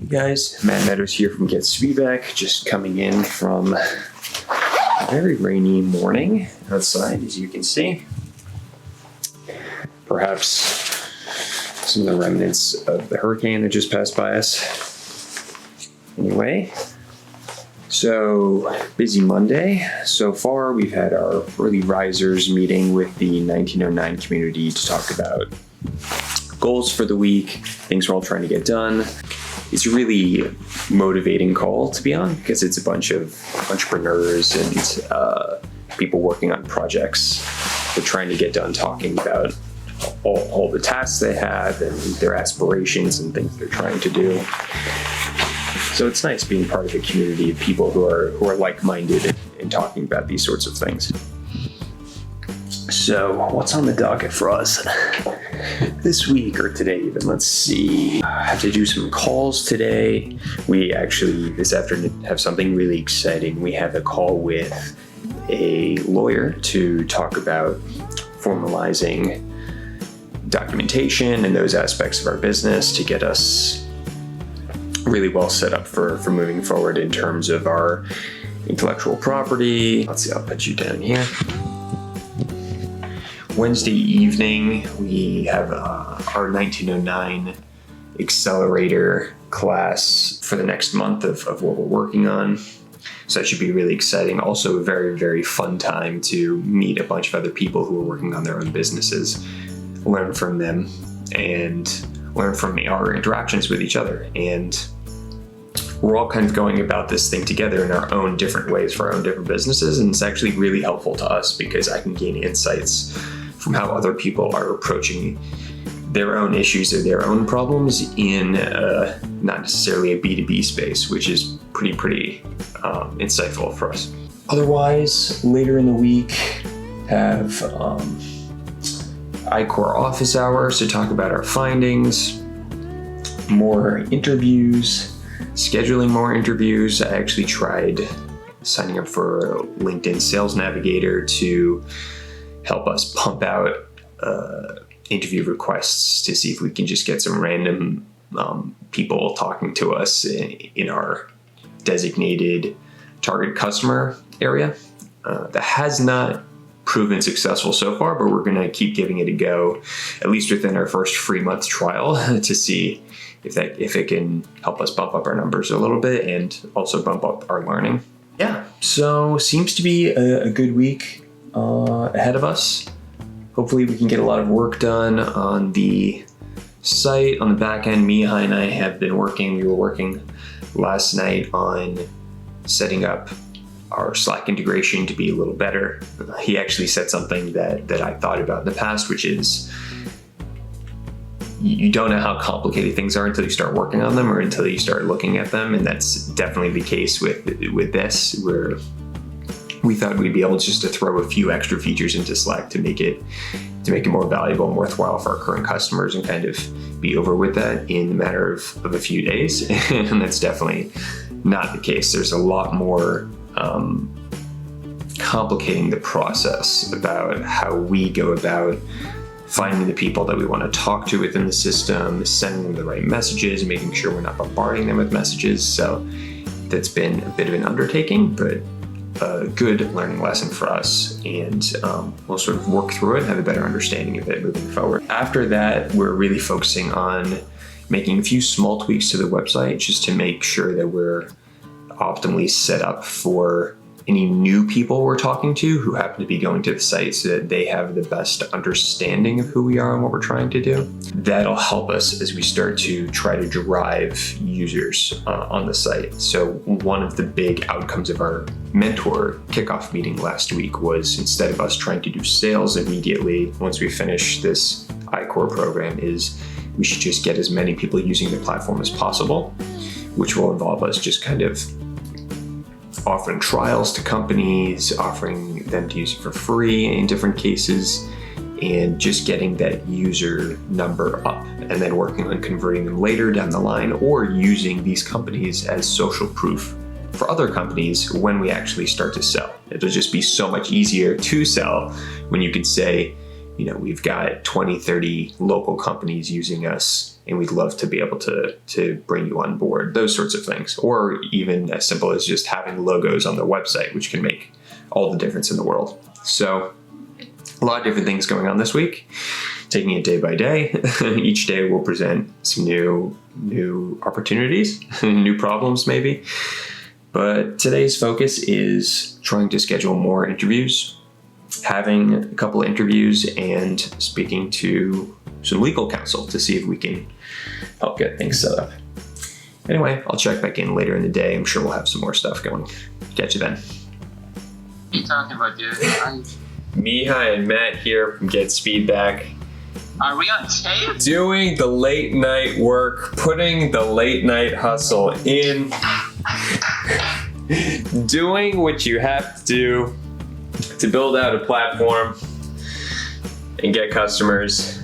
Hey guys, Matt Meadows here from Get Feedback, just coming in from a very rainy morning outside, as you can see. Perhaps some of the remnants of the hurricane that just passed by us. Anyway, so busy Monday. So far, we've had our early risers meeting with the 1909 community to talk about goals for the week, things we're all trying to get done. It's a really motivating call to be on because it's a bunch of entrepreneurs and people working on projects they're trying to get done, talking about all the tasks they have and their aspirations and things they're trying to do. So it's nice being part of a community of people who are like-minded and talking about these sorts of things. So what's on the docket for us this week or today even? Let's see. I have to do some calls today. We actually this afternoon have something really exciting. We have a call with a lawyer to talk about formalizing documentation and those aspects of our business to get us really well set up for moving forward in terms of our intellectual property. Let's see, I'll put you down here. Wednesday evening, we have our 1909 accelerator class for the next month of what we're working on. So that should be really exciting. Also a very, very fun time to meet a bunch of other people who are working on their own businesses, learn from them, and learn from our interactions with each other. And we're all kind of going about this thing together in our own different ways for our own different businesses. And it's actually really helpful to us because I can gain insights from how other people are approaching their own issues or their own problems in not necessarily a B2B space, which is pretty insightful for us. Otherwise, later in the week, have iCore office hours to talk about our findings, more interviews, scheduling more interviews. I actually tried signing up for LinkedIn Sales Navigator to help us pump out interview requests to see if we can just get some random people talking to us in our designated target customer area. That has not proven successful so far, but we're going to keep giving it a go, at least within our first free month trial, to see if it can help us bump up our numbers a little bit and also bump up our learning. Yeah, so seems to be a good week ahead of us. Hopefully we can get a lot of work done on the site. On the back end, Mihai and I have been working. We were working last night on setting up our Slack integration to be a little better. He actually said something that I thought about in the past, which is you don't know how complicated things are until you start working on them or until you start looking at them. And that's definitely the case with this, where we thought we'd be able just to throw a few extra features into Slack to make it more valuable and worthwhile for our current customers and kind of be over with that in a matter of a few days. And that's definitely not the case. There's a lot more complicating the process about how we go about finding the people that we want to talk to within the system, sending them the right messages, and making sure we're not bombarding them with messages. So that's been a bit of an undertaking, but a good learning lesson for us, and we'll sort of work through it and have a better understanding of it moving forward. After that, we're really focusing on making a few small tweaks to the website just to make sure that we're optimally set up for any new people we're talking to who happen to be going to the site so that they have the best understanding of who we are and what we're trying to do. That'll help us as we start to try to drive users on the site. So one of the big outcomes of our mentor kickoff meeting last week was, instead of us trying to do sales immediately once we finish this iCore program, is we should just get as many people using the platform as possible, which will involve us just kind of offering trials to companies, offering them to use it for free in different cases, and just getting that user number up and then working on converting them later down the line, or using these companies as social proof for other companies when we actually start to sell. It'll just be so much easier to sell when you can say, we've got 20, 30 local companies using us and we'd love to be able to bring you on board, those sorts of things. Or even as simple as just having logos on the website, which can make all the difference in the world. So a lot of different things going on this week, taking it day by day. Each day we'll present some new opportunities, new problems maybe. But today's focus is trying to schedule more interviews, having a couple of interviews, and speaking to some legal counsel to see if we can help get things set up. Anyway, I'll check back in later in the day. I'm sure we'll have some more stuff going. Catch you then. What are you talking about, dude? Mihai and Matt here from Get Feedback. Are we on tape? Doing the late night work, putting the late night hustle in, doing what you have to do to build out a platform and get customers.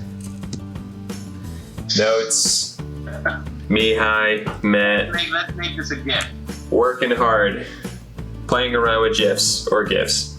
Notes, Mihai, Matt, Let's make this again. working hard, playing around with GIFs or GIFs.